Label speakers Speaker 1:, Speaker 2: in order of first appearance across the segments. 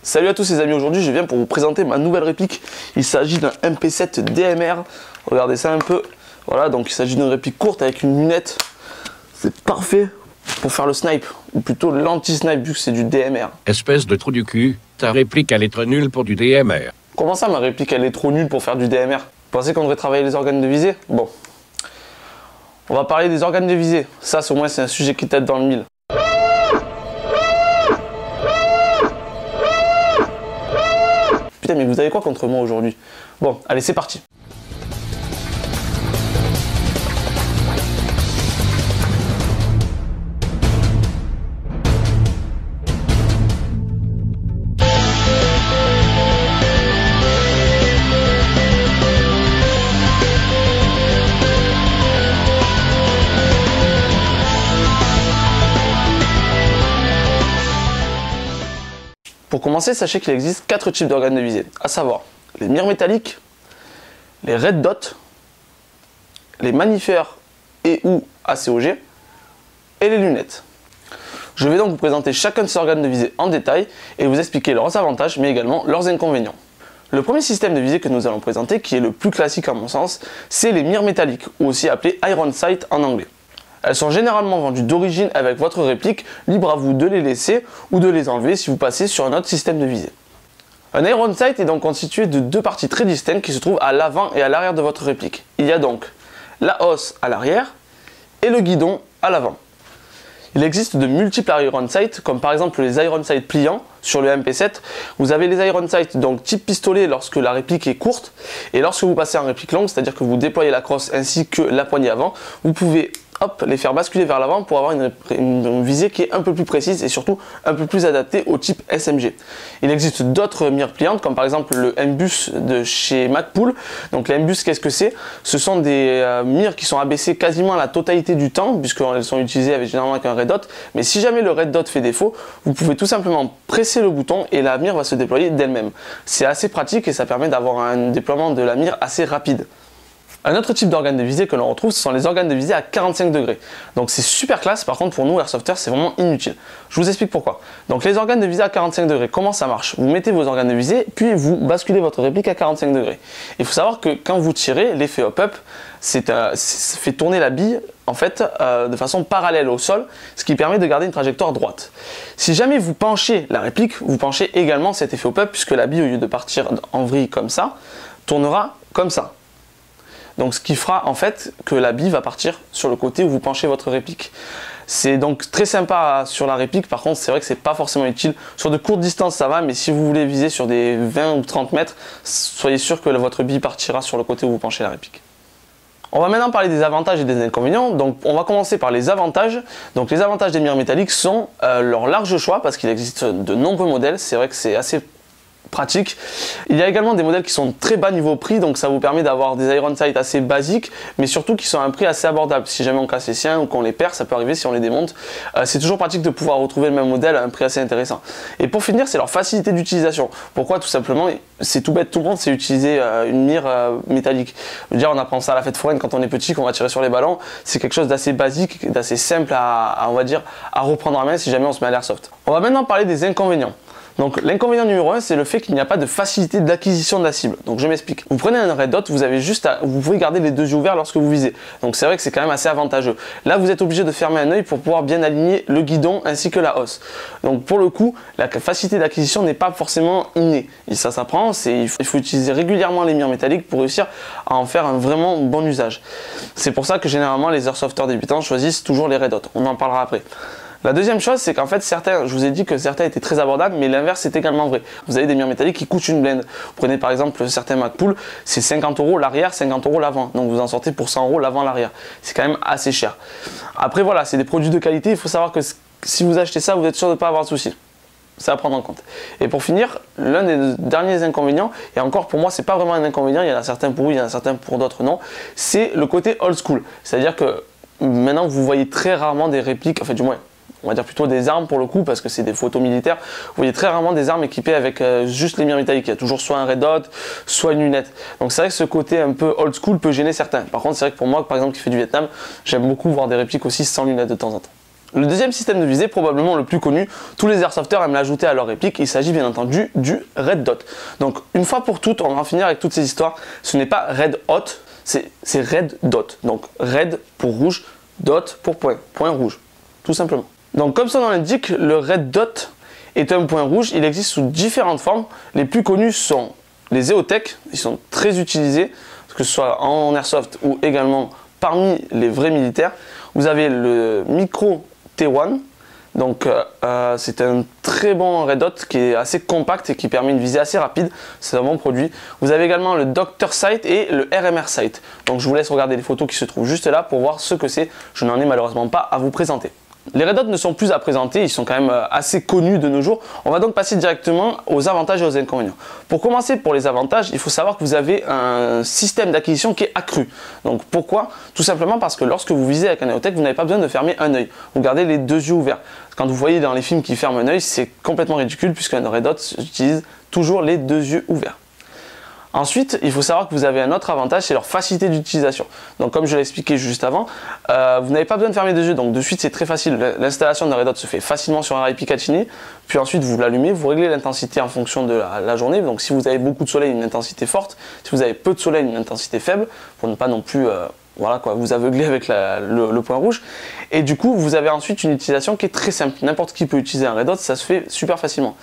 Speaker 1: Salut à tous les amis, aujourd'hui je viens pour vous présenter ma nouvelle réplique. Il s'agit d'un MP7 DMR, regardez ça un peu. Voilà, donc il s'agit d'une réplique courte avec une lunette. C'est parfait pour faire le snipe, ou plutôt l'anti-snipe vu que c'est du DMR.
Speaker 2: Espèce de trou du cul, ta réplique elle est trop nulle pour du DMR.
Speaker 1: Comment ça ma réplique elle est trop nulle pour faire du DMR? Vous pensez qu'on devrait travailler les organes de visée? Bon. On va parler des organes de visée. Ça au moins c'est un sujet qui t'aide dans le mille. Putain mais vous avez quoi contre moi aujourd'hui? Bon, allez c'est parti. Pour commencer, sachez qu'il existe 4 types d'organes de visée, à savoir les mires métalliques, les red dots, les magnifères et ou ACOG et les lunettes. Je vais donc vous présenter chacun de ces organes de visée en détail et vous expliquer leurs avantages mais également leurs inconvénients. Le premier système de visée que nous allons présenter, qui est le plus classique à mon sens, c'est les mires métalliques, ou aussi appelées iron sight en anglais. Elles sont généralement vendues d'origine avec votre réplique, libre à vous de les laisser ou de les enlever si vous passez sur un autre système de visée. Un iron sight est donc constitué de deux parties très distinctes qui se trouvent à l'avant et à l'arrière de votre réplique. Il y a donc la hausse à l'arrière et le guidon à l'avant. Il existe de multiples iron sights, comme par exemple les iron sights pliants sur le MP7. Vous avez les iron sights donc type pistolet lorsque la réplique est courte, et lorsque vous passez en réplique longue, c'est-à-dire que vous déployez la crosse ainsi que la poignée avant, vous pouvez les faire basculer vers l'avant pour avoir une visée qui est un peu plus précise et surtout un peu plus adaptée au type SMG. Il existe d'autres mires pliantes comme par exemple le MBUS de chez Magpul. Donc les MBUS, qu'est-ce que c'est? Ce sont des mires qui sont abaissées quasiment à la totalité du temps puisqu'elles sont utilisées généralement avec un red dot. Mais si jamais le red dot fait défaut, vous pouvez tout simplement presser le bouton et la mire va se déployer d'elle-même. C'est assez pratique et ça permet d'avoir un déploiement de la mire assez rapide. Un autre type d'organe de visée que l'on retrouve, ce sont les organes de visée à 45 degrés. Donc c'est super classe, par contre pour nous airsofters c'est vraiment inutile. Je vous explique pourquoi. Donc les organes de visée à 45 degrés, comment ça marche? Vous mettez vos organes de visée, puis vous basculez votre réplique à 45 degrés. Il faut savoir que quand vous tirez, l'effet hop-up, fait tourner la bille en fait de façon parallèle au sol, ce qui permet de garder une trajectoire droite. Si jamais vous penchez la réplique, vous penchez également cet effet hop-up, puisque la bille au lieu de partir en vrille comme ça, tournera comme ça. Donc ce qui fera en fait que la bille va partir sur le côté où vous penchez votre réplique. C'est donc très sympa sur la réplique, par contre c'est vrai que c'est pas forcément utile. Sur de courtes distances ça va, mais si vous voulez viser sur des 20 ou 30 mètres, soyez sûr que votre bille partira sur le côté où vous penchez la réplique. On va maintenant parler des avantages et des inconvénients. Donc on va commencer par les avantages. Donc les avantages des mires métalliques sont leur large choix, parce qu'il existe de nombreux modèles, c'est vrai que c'est assez pratique. Il y a également des modèles qui sont très bas niveau prix, donc ça vous permet d'avoir des iron sights assez basiques, mais surtout qui sont à un prix assez abordable. Si jamais on casse les siens ou qu'on les perd, ça peut arriver si on les démonte. C'est toujours pratique de pouvoir retrouver le même modèle à un prix assez intéressant. Et pour finir, c'est leur facilité d'utilisation. Pourquoi? Tout simplement, c'est tout bête, tout le monde sait utiliser une mire métallique. Je veux dire, on apprend ça à la fête foraine quand on est petit, qu'on va tirer sur les ballons. C'est quelque chose d'assez basique, d'assez simple on va dire, à reprendre en main si jamais on se met à l'airsoft. On va maintenant parler des inconvénients. Donc l'inconvénient numéro 1, c'est le fait qu'il n'y a pas de facilité d'acquisition de la cible. Donc je m'explique. Vous prenez un red dot, vous pouvez garder les deux yeux ouverts lorsque vous visez. Donc c'est vrai que c'est quand même assez avantageux. Là, vous êtes obligé de fermer un œil pour pouvoir bien aligner le guidon ainsi que la hausse. Donc pour le coup, la facilité d'acquisition n'est pas forcément innée. Et ça s'apprend, il faut utiliser régulièrement les mires métalliques pour réussir à en faire un vraiment bon usage. C'est pour ça que généralement les airsofters débutants choisissent toujours les red dots. On en parlera après. La deuxième chose, c'est qu'en fait, je vous ai dit que certains étaient très abordables, mais l'inverse est également vrai. Vous avez des mires métalliques qui coûtent une blinde. Vous prenez par exemple certains Magpul, c'est 50 € l'arrière, 50 € l'avant. Donc vous en sortez pour 100 € l'avant, l'arrière. C'est quand même assez cher. Après voilà, c'est des produits de qualité. Il faut savoir que si vous achetez ça, vous êtes sûr de ne pas avoir de soucis. C'est à prendre en compte. Et pour finir, l'un des derniers inconvénients, et encore pour moi c'est pas vraiment un inconvénient, il y en a certains pour oui, il y en a certains pour d'autres non, c'est le côté old school. C'est-à-dire que maintenant vous voyez très rarement des répliques, enfin du moins, on va dire plutôt des armes pour le coup, parce que c'est des photos militaires. Vous voyez très rarement des armes équipées avec juste les mires métalliques. Il y a toujours soit un red dot, soit une lunette. Donc c'est vrai que ce côté un peu old school peut gêner certains. Par contre, c'est vrai que pour moi, par exemple, qui fait du Vietnam, j'aime beaucoup voir des répliques aussi sans lunettes de temps en temps. Le deuxième système de visée, probablement le plus connu, tous les airsofters aiment l'ajouter à leur réplique, il s'agit bien entendu du Red Dot. Donc une fois pour toutes, on va en finir avec toutes ces histoires, ce n'est pas Red Hot, c'est Red Dot. Donc Red pour rouge, Dot pour point, point rouge, tout simplement. Donc comme son nom l'indique, le Red Dot est un point rouge, il existe sous différentes formes. Les plus connus sont les EOTech, ils sont très utilisés, que ce soit en airsoft ou également parmi les vrais militaires. Vous avez le Micro T1, donc c'est un très bon Red Dot qui est assez compact et qui permet une visée assez rapide, c'est un bon produit. Vous avez également le Doctor Sight et le RMR Sight, donc je vous laisse regarder les photos qui se trouvent juste là pour voir ce que c'est, je n'en ai malheureusement pas à vous présenter. Les Red Dots ne sont plus à présenter, ils sont quand même assez connus de nos jours. On va donc passer directement aux avantages et aux inconvénients. Pour commencer, pour les avantages, il faut savoir que vous avez un système d'acquisition qui est accru. Donc pourquoi? Tout simplement parce que lorsque vous visez avec un EOTech, vous n'avez pas besoin de fermer un œil. Vous gardez les deux yeux ouverts. Quand vous voyez dans les films qui ferment un œil, c'est complètement ridicule puisqu'un Red Dot utilise toujours les deux yeux ouverts. Ensuite, il faut savoir que vous avez un autre avantage, c'est leur facilité d'utilisation. Donc comme je l'ai expliqué juste avant, vous n'avez pas besoin de fermer les yeux, donc de suite c'est très facile. L'installation d'un Red Dot se fait facilement sur un rail Picatinny, puis ensuite vous l'allumez, vous réglez l'intensité en fonction de la journée. Donc si vous avez beaucoup de soleil, une intensité forte, si vous avez peu de soleil, une intensité faible, pour ne pas non plus voilà quoi, vous aveugler avec le point rouge. Et du coup, vous avez ensuite une utilisation qui est très simple. N'importe qui peut utiliser un Red Dot, ça se fait super facilement.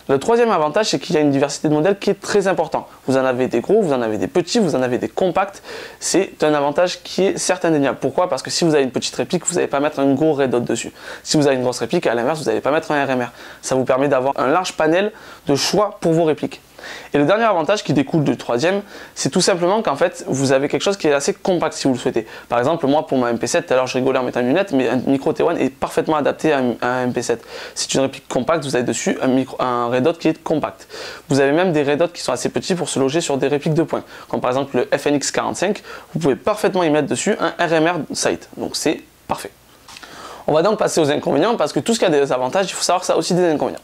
Speaker 1: Le troisième avantage, c'est qu'il y a une diversité de modèles qui est très important. Vous en avez des gros, vous en avez des petits, vous en avez des compacts. C'est un avantage qui est certes indéniable. Pourquoi? Parce que si vous avez une petite réplique, vous n'allez pas mettre un gros Red Dot dessus. Si vous avez une grosse réplique, à l'inverse, vous n'allez pas mettre un RMR. Ça vous permet d'avoir un large panel de choix pour vos répliques. Et le dernier avantage qui découle du troisième, c'est tout simplement qu'en fait, vous avez quelque chose qui est assez compact si vous le souhaitez. Par exemple, moi pour ma MP7, alors je rigolais en mettant une lunette, mais un Micro T1 est parfaitement adapté à un MP7. C'est une réplique compacte, vous avez dessus un Red Dot qui est compact. Vous avez même des Red Dot qui sont assez petits pour se loger sur des répliques de points. Comme par exemple le FNX 45, vous pouvez parfaitement y mettre dessus un RMR Sight. Donc c'est parfait. On va donc passer aux inconvénients parce que tout ce qui a des avantages, il faut savoir que ça a aussi des inconvénients.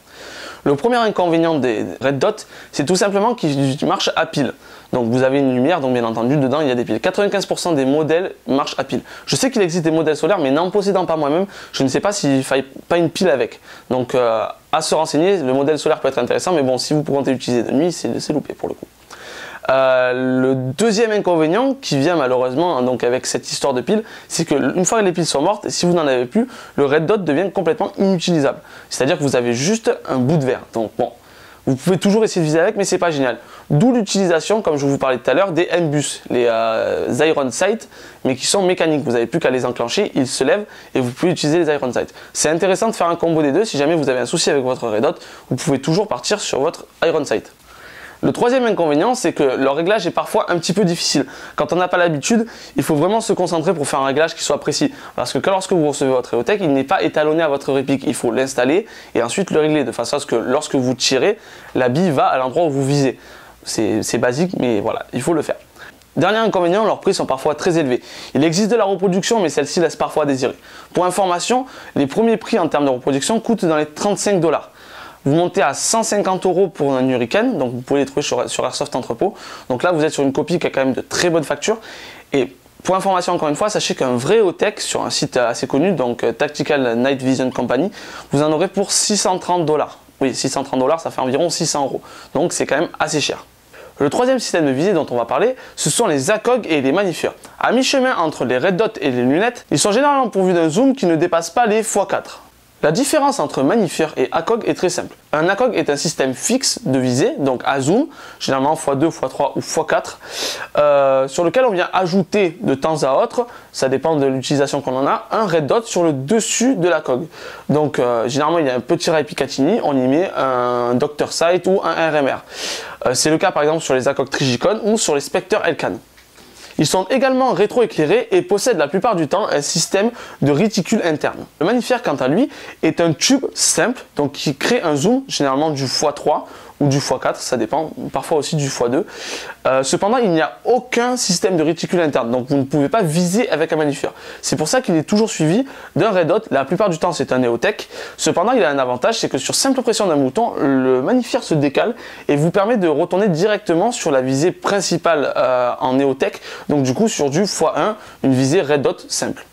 Speaker 1: Le premier inconvénient des Red Dot, c'est tout simplement qu'ils marchent à pile. Donc vous avez une lumière, donc bien entendu, dedans il y a des piles. 95% des modèles marchent à pile. Je sais qu'il existe des modèles solaires, mais n'en possédant pas moi-même, je ne sais pas s'il ne faille pas une pile avec. Donc à se renseigner, le modèle solaire peut être intéressant, mais bon, si vous comptez l'utiliser de nuit, c'est loupé pour le coup. Le deuxième inconvénient qui vient malheureusement donc avec cette histoire de piles, c'est que une fois que les piles sont mortes, si vous n'en avez plus, le Red Dot devient complètement inutilisable. C'est-à-dire que vous avez juste un bout de verre. Donc bon, vous pouvez toujours essayer de viser avec, mais c'est pas génial. D'où l'utilisation, comme je vous parlais tout à l'heure, des M-Bus, les Iron Sight, mais qui sont mécaniques. Vous n'avez plus qu'à les enclencher, ils se lèvent et vous pouvez utiliser les Iron Sight. C'est intéressant de faire un combo des deux. Si jamais vous avez un souci avec votre Red Dot, vous pouvez toujours partir sur votre Iron Sight. Le troisième inconvénient, c'est que leur réglage est parfois un petit peu difficile. Quand on n'a pas l'habitude, il faut vraiment se concentrer pour faire un réglage qui soit précis. Parce que lorsque vous recevez votre EOTech, il n'est pas étalonné à votre réplique. Il faut l'installer et ensuite le régler de façon à ce que lorsque vous tirez, la bille va à l'endroit où vous visez. C'est basique, mais voilà, il faut le faire. Dernier inconvénient, leurs prix sont parfois très élevés. Il existe de la reproduction, mais celle-ci laisse parfois à désirer. Pour information, les premiers prix en termes de reproduction coûtent dans les 35 $. Vous montez à 150 € pour un Hurricane, donc vous pouvez les trouver sur Airsoft Entrepôt. Donc là, vous êtes sur une copie qui a quand même de très bonnes factures. Et pour information, encore une fois, sachez qu'un vrai EOTech sur un site assez connu, donc Tactical Night Vision Company, vous en aurez pour 630 $. Oui, 630 $, ça fait environ 600 €. Donc c'est quand même assez cher. Le troisième système de visée dont on va parler, ce sont les ACOG et les Manifer. À mi-chemin entre les Red Dot et les lunettes, ils sont généralement pourvus d'un zoom qui ne dépasse pas les x4. La différence entre Manifer et ACOG est très simple. Un ACOG est un système fixe de visée, donc à zoom, généralement x2, x3 ou x4, sur lequel on vient ajouter de temps à autre, ça dépend de l'utilisation qu'on en a, un Red Dot sur le dessus de l'ACOG. Donc généralement il y a un petit rail Picatinny, on y met un Doctor Sight ou un RMR. C'est le cas par exemple sur les ACOG Trigicon ou sur les Spectre Elcan. Ils sont également rétroéclairés et possèdent la plupart du temps un système de réticule interne. Le Manifer, quant à lui, est un tube simple, donc qui crée un zoom, généralement du x3 ou du x4, ça dépend, parfois aussi du x2. Cependant, il n'y a aucun système de réticule interne, donc vous ne pouvez pas viser avec un Manifer. C'est pour ça qu'il est toujours suivi d'un Red Dot. La plupart du temps, c'est un EOTech. Cependant, il a un avantage, c'est que sur simple pression d'un bouton, le Manifer se décale et vous permet de retourner directement sur la visée principale en EOTech, donc du coup sur du x1, une visée Red Dot simple.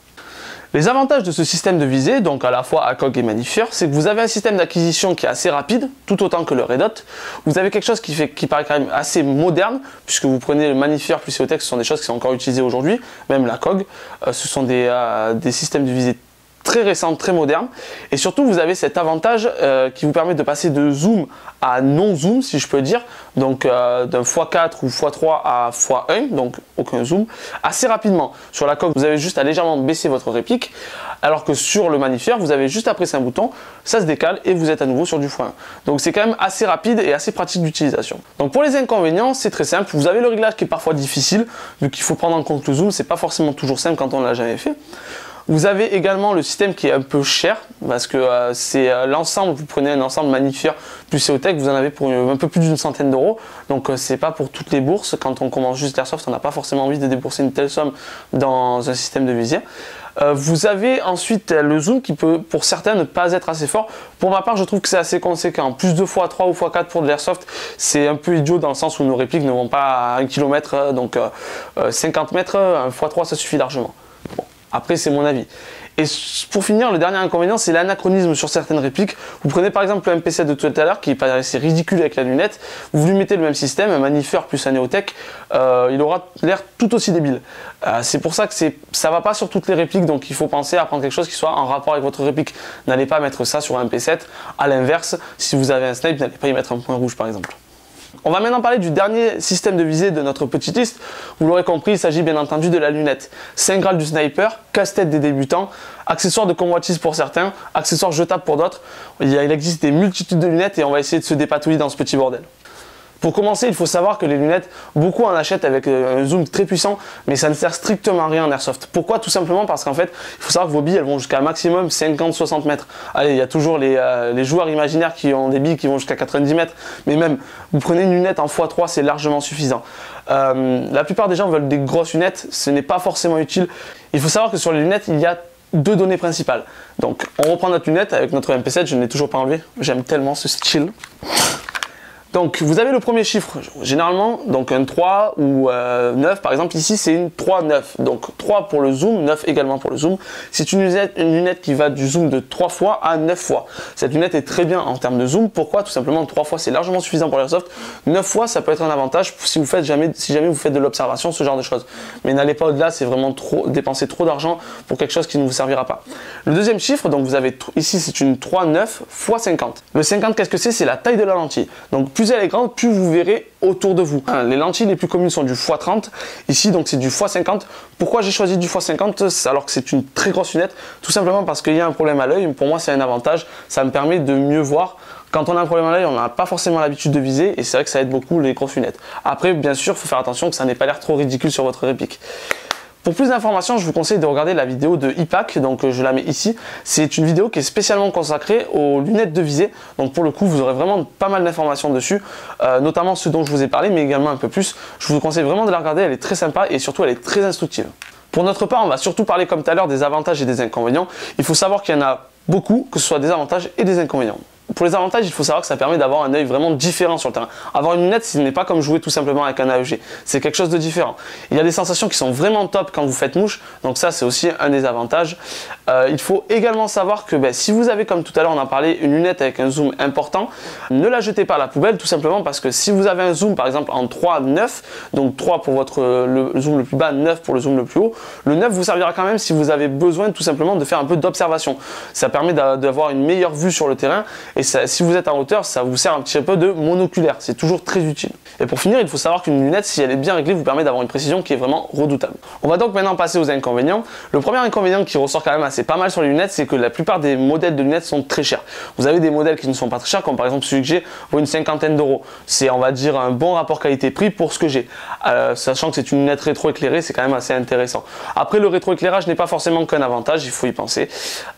Speaker 1: Les avantages de ce système de visée, donc à la fois ACOG et Magnifier, c'est que vous avez un système d'acquisition qui est assez rapide, tout autant que le Red Dot. Vous avez quelque chose qui paraît quand même assez moderne, puisque vous prenez le Magnifier plus COTEX, ce sont des choses qui sont encore utilisées aujourd'hui, même l'ACOG. Ce sont des systèmes de visée très récentes, très modernes. Et surtout, vous avez cet avantage qui vous permet de passer de zoom à non-zoom, si je peux dire, donc d'un x4 ou x3 à x1, donc aucun zoom, assez rapidement. Sur la coque, vous avez juste à légèrement baisser votre réplique, alors que sur le Magnifier, vous avez juste à presser un bouton, ça se décale et vous êtes à nouveau sur du x1. Donc c'est quand même assez rapide et assez pratique d'utilisation. Donc pour les inconvénients, c'est très simple. Vous avez le réglage qui est parfois difficile, vu qu'il faut prendre en compte le zoom, c'est pas forcément toujours simple quand on ne l'a jamais fait. Vous avez également le système qui est un peu cher, parce que c'est l'ensemble, vous prenez un ensemble Magnifier plus COTEX, vous en avez pour un peu plus d'une centaine d'euros, donc c'est pas pour toutes les bourses. Quand on commence juste l'airsoft, on n'a pas forcément envie de débourser une telle somme dans un système de visier. Vous avez ensuite le zoom qui peut pour certains ne pas être assez fort. Pour ma part, je trouve que c'est assez conséquent. Plus de x3 ou x4 pour de l'airsoft, c'est un peu idiot dans le sens où nos répliques ne vont pas à 1 km, donc 50 mètres, un x3 ça suffit largement. Bon. Après, c'est mon avis. Et pour finir, le dernier inconvénient, c'est l'anachronisme sur certaines répliques. Vous prenez par exemple le MP7 de tout à l'heure, qui paraissait ridicule avec la lunette. Vous lui mettez le même système, un Magnifier plus un Neotech, il aura l'air tout aussi débile. C'est pour ça que ça va pas sur toutes les répliques, donc il faut penser à prendre quelque chose qui soit en rapport avec votre réplique. N'allez pas mettre ça sur un MP7. À l'inverse, si vous avez un snipe, n'allez pas y mettre un point rouge par exemple. On va maintenant parler du dernier système de visée de notre petite liste. Vous l'aurez compris, il s'agit bien entendu de la lunette. Saint Graal du sniper, casse-tête des débutants, accessoire de convoitise pour certains, accessoire jetable pour d'autres. Il existe des multitudes de lunettes et on va essayer de se dépatouiller dans ce petit bordel. Pour commencer, il faut savoir que les lunettes, beaucoup en achètent avec un zoom très puissant, mais ça ne sert strictement à rien en airsoft. Pourquoi? Tout simplement parce qu'en fait, il faut savoir que vos billes, elles vont jusqu'à maximum 50-60 mètres. Allez, il y a toujours les joueurs imaginaires qui ont des billes qui vont jusqu'à 90 mètres, mais même, vous prenez une lunette en x3, c'est largement suffisant. La plupart des gens veulent des grosses lunettes, ce n'est pas forcément utile. Il faut savoir que sur les lunettes, il y a deux données principales. Donc, on reprend notre lunette avec notre MP7, je ne l'ai toujours pas enlevé, j'aime tellement ce style. Donc vous avez le premier chiffre, généralement, donc un 3 ou 9 par exemple, ici c'est une 3-9, donc 3 pour le zoom, 9 également pour le zoom. C'est une lunette qui va du zoom de 3 fois à 9 fois. Cette lunette est très bien en termes de zoom, pourquoi? Tout simplement 3 fois c'est largement suffisant pour l'airsoft, 9 fois ça peut être un avantage si jamais vous faites de l'observation, ce genre de choses. Mais n'allez pas au-delà, c'est vraiment dépenser trop d'argent pour quelque chose qui ne vous servira pas. Le deuxième chiffre, donc vous avez ici c'est une 3-9 x 50. Le 50, qu'est-ce que c'est? C'est la taille de la lentille. Donc plus elle est grande, plus vous verrez autour de vous. Les lentilles les plus communes sont du x30, ici donc c'est du x50. Pourquoi j'ai choisi du x50 alors que c'est une très grosse lunette? Tout simplement parce qu'il y a un problème à l'œil, pour moi c'est un avantage, ça me permet de mieux voir. Quand on a un problème à l'œil, on n'a pas forcément l'habitude de viser et c'est vrai que ça aide beaucoup les grosses lunettes. Après bien sûr, il faut faire attention que ça n'ait pas l'air trop ridicule sur votre réplique. Pour plus d'informations, je vous conseille de regarder la vidéo de IPAC, donc je la mets ici. C'est une vidéo qui est spécialement consacrée aux lunettes de visée. Donc pour le coup, vous aurez vraiment pas mal d'informations dessus, notamment ce dont je vous ai parlé, mais également un peu plus. Je vous conseille vraiment de la regarder, elle est très sympa et surtout elle est très instructive. Pour notre part, on va surtout parler comme tout à l'heure des avantages et des inconvénients. Il faut savoir qu'il y en a beaucoup, que ce soit des avantages et des inconvénients. Pour les avantages, il faut savoir que ça permet d'avoir un œil vraiment différent sur le terrain. Avoir une lunette, ce n'est pas comme jouer tout simplement avec un AEG. C'est quelque chose de différent. Il y a des sensations qui sont vraiment top quand vous faites mouche. Donc ça, c'est aussi un des avantages. Il faut également savoir que si vous avez, comme tout à l'heure on en parlait, une lunette avec un zoom important, ne la jetez pas à la poubelle, tout simplement parce que si vous avez un zoom par exemple en 3-9, donc 3 pour le zoom le plus bas, 9 pour le zoom le plus haut, le 9 vous servira quand même si vous avez besoin tout simplement de faire un peu d'observation. Ça permet d'avoir une meilleure vue sur le terrain. Et si vous êtes en hauteur, ça vous sert un petit peu de monoculaire, c'est toujours très utile. Et pour finir, il faut savoir qu'une lunette, si elle est bien réglée, vous permet d'avoir une précision qui est vraiment redoutable. On va donc maintenant passer aux inconvénients. Le premier inconvénient qui ressort quand même assez pas mal sur les lunettes, c'est que la plupart des modèles de lunettes sont très chers. Vous avez des modèles qui ne sont pas très chers, comme par exemple celui que j'ai, vaut une cinquantaine d'euros. C'est, on va dire, un bon rapport qualité-prix pour ce que j'ai. Sachant que c'est une lunette rétro-éclairée, c'est quand même assez intéressant. Après, le rétro-éclairage n'est pas forcément qu'un avantage, il faut y penser.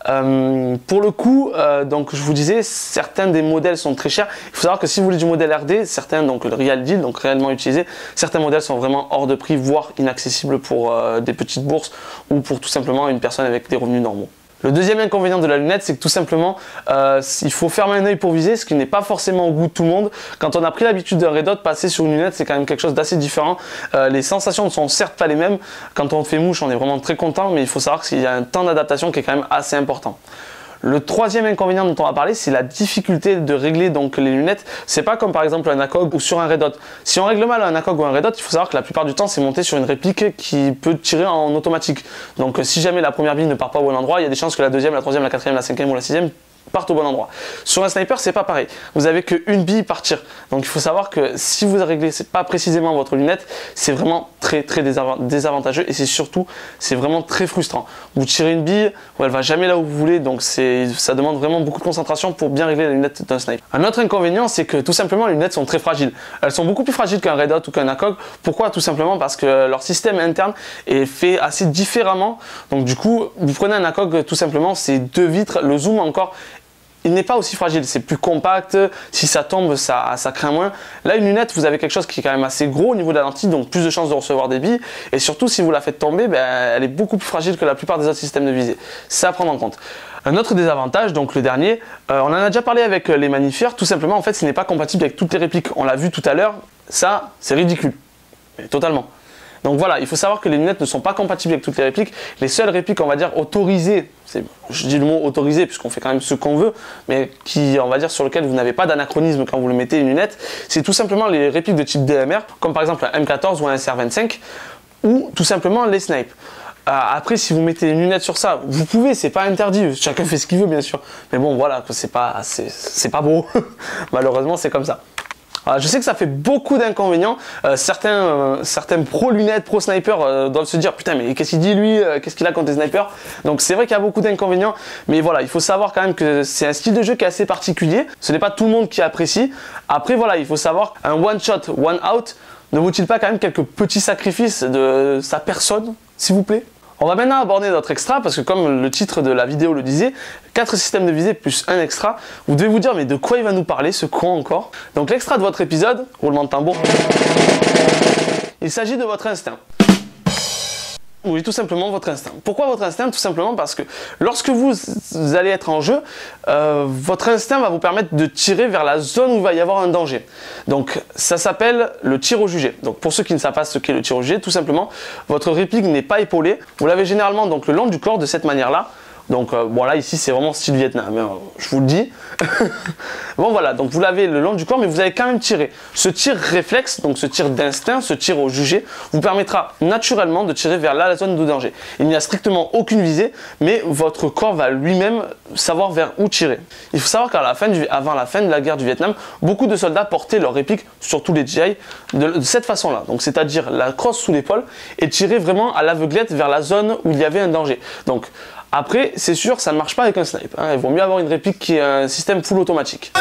Speaker 1: Pour le coup, donc je vous disais, certains des modèles sont très chers. Il faut savoir que si vous voulez du modèle RD, certains, donc le Real Deal, donc réellement utilisé, certains modèles sont vraiment hors de prix, voire inaccessibles pour des petites bourses ou pour tout simplement une personne avec des revenus normaux. Le deuxième inconvénient de la lunette, c'est que tout simplement, il faut fermer un œil pour viser, ce qui n'est pas forcément au goût de tout le monde. Quand on a pris l'habitude d'un Red Dot, passer sur une lunette, c'est quand même quelque chose d'assez différent. Les sensations ne sont certes pas les mêmes. Quand on fait mouche, on est vraiment très content, mais il faut savoir qu'il y a un temps d'adaptation qui est quand même assez important. Le troisième inconvénient dont on va parler, c'est la difficulté de régler donc les lunettes. C'est pas comme par exemple un ACOG ou sur un Red Dot. Si on règle mal un ACOG ou un Red Dot, il faut savoir que la plupart du temps, c'est monté sur une réplique qui peut tirer en automatique. Donc si jamais la première bille ne part pas au bon endroit, il y a des chances que la deuxième, la troisième, la quatrième, la cinquième ou la sixième partent au bon endroit. Sur un sniper, c'est pas pareil. Vous avez qu'une bille par tir. Donc il faut savoir que si vous réglez pas précisément votre lunette, c'est vraiment très désavantageux et c'est vraiment très frustrant. Vous tirez une bille, elle va jamais là où vous voulez, donc ça demande vraiment beaucoup de concentration pour bien régler la lunette d'un sniper. Un autre inconvénient, c'est que tout simplement les lunettes sont très fragiles. Elles sont beaucoup plus fragiles qu'un Red Dot ou qu'un ACOG. Pourquoi? Tout simplement parce que leur système interne est fait assez différemment. Donc du coup, vous prenez un ACOG, tout simplement, c'est deux vitres, le zoom encore, il n'est pas aussi fragile, c'est plus compact, si ça tombe, ça craint moins. Là, une lunette, vous avez quelque chose qui est quand même assez gros au niveau de la lentille, donc plus de chances de recevoir des billes. Et surtout, si vous la faites tomber, elle est beaucoup plus fragile que la plupart des autres systèmes de visée. C'est à prendre en compte. Un autre désavantage, donc le dernier, on en a déjà parlé avec les magnifieurs, tout simplement, en fait, ce n'est pas compatible avec toutes les répliques. On l'a vu tout à l'heure, ça, c'est ridicule. Mais totalement. Donc voilà, il faut savoir que les lunettes ne sont pas compatibles avec toutes les répliques. Les seules répliques, on va dire, autorisées, je dis le mot autorisé puisqu'on fait quand même ce qu'on veut, mais qui, on va dire, sur lequel vous n'avez pas d'anachronisme quand vous le mettez une lunette, c'est tout simplement les répliques de type DMR, comme par exemple un M14 ou un SR25, ou tout simplement les snipes. Après, si vous mettez une lunette sur ça, vous pouvez, c'est pas interdit, chacun fait ce qu'il veut bien sûr, mais bon voilà, c'est pas beau, malheureusement c'est comme ça. Je sais que ça fait beaucoup d'inconvénients, certains pro lunettes, pro snipers doivent se dire putain mais qu'est-ce qu'il dit lui, qu'est-ce qu'il a contre les snipers. Donc c'est vrai qu'il y a beaucoup d'inconvénients, mais voilà, il faut savoir quand même que c'est un style de jeu qui est assez particulier, ce n'est pas tout le monde qui apprécie. Après voilà, il faut savoir, un one shot, one out, ne vaut-il pas quand même quelques petits sacrifices de sa personne, s'il vous plaît? On va maintenant aborder notre extra parce que comme le titre de la vidéo le disait, 4 systèmes de visée plus un extra. Vous devez vous dire mais de quoi il va nous parler ce con encore? Donc l'extra de votre épisode, roulement de tambour, il s'agit de votre instinct. Oui, tout simplement votre instinct. Pourquoi votre instinct? Tout simplement parce que lorsque vous allez être en jeu, votre instinct va vous permettre de tirer vers la zone où il va y avoir un danger. Donc ça s'appelle le tir au jugé. Donc pour ceux qui ne savent pas ce qu'est le tir au jugé, tout simplement, votre réplique n'est pas épaulée. Vous l'avez généralement donc le long du corps de cette manière-là. Donc bon là ici c'est vraiment style Vietnam, je vous le dis. Bon voilà, donc vous l'avez le long du corps mais vous allez quand même tirer. Ce tir réflexe, donc ce tir d'instinct, ce tir au jugé, vous permettra naturellement de tirer vers la zone de danger. Il n'y a strictement aucune visée, mais votre corps va lui-même savoir vers où tirer. Il faut savoir qu'avant la fin de la guerre du Vietnam, beaucoup de soldats portaient leur réplique, surtout les GI, de cette façon-là. Donc c'est-à-dire la crosse sous l'épaule et tirer vraiment à l'aveuglette vers la zone où il y avait un danger. Donc après, c'est sûr, ça ne marche pas avec un snipe. Il vaut mieux avoir une réplique qui est un système full automatique.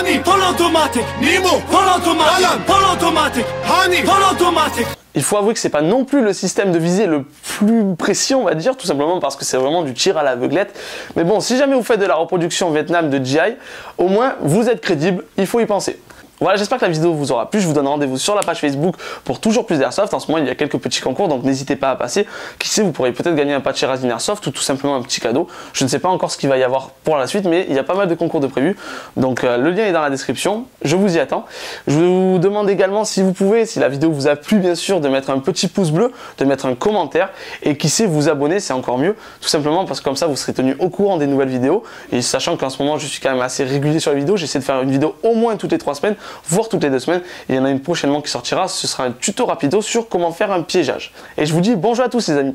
Speaker 1: Il faut avouer que c'est pas non plus le système de visée le plus précis, on va dire, tout simplement parce que c'est vraiment du tir à l'aveuglette. Mais bon, si jamais vous faites de la reproduction Vietnam de GI, au moins vous êtes crédible, il faut y penser. Voilà, j'espère que la vidéo vous aura plu. Je vous donne rendez-vous sur la page Facebook pour toujours plus d'airsoft. En ce moment, il y a quelques petits concours, donc n'hésitez pas à passer. Qui sait, vous pourrez peut-être gagner un patch Razin Airsoft ou tout simplement un petit cadeau. Je ne sais pas encore ce qu'il va y avoir pour la suite, mais il y a pas mal de concours de prévus. Donc le lien est dans la description. Je vous y attends. Je vous demande également si vous pouvez, si la vidéo vous a plu, bien sûr, de mettre un petit pouce bleu, de mettre un commentaire et qui sait, vous abonner, c'est encore mieux. Tout simplement parce que comme ça, vous serez tenu au courant des nouvelles vidéos. Et sachant qu'en ce moment, je suis quand même assez régulier sur les vidéos, j'essaie de faire une vidéo au moins toutes les 3 semaines, voire toutes les 2 semaines. Il y en a une prochainement qui sortira, ce sera un tuto rapido sur comment faire un piégeage. Et je vous dis bonjour à tous les amis.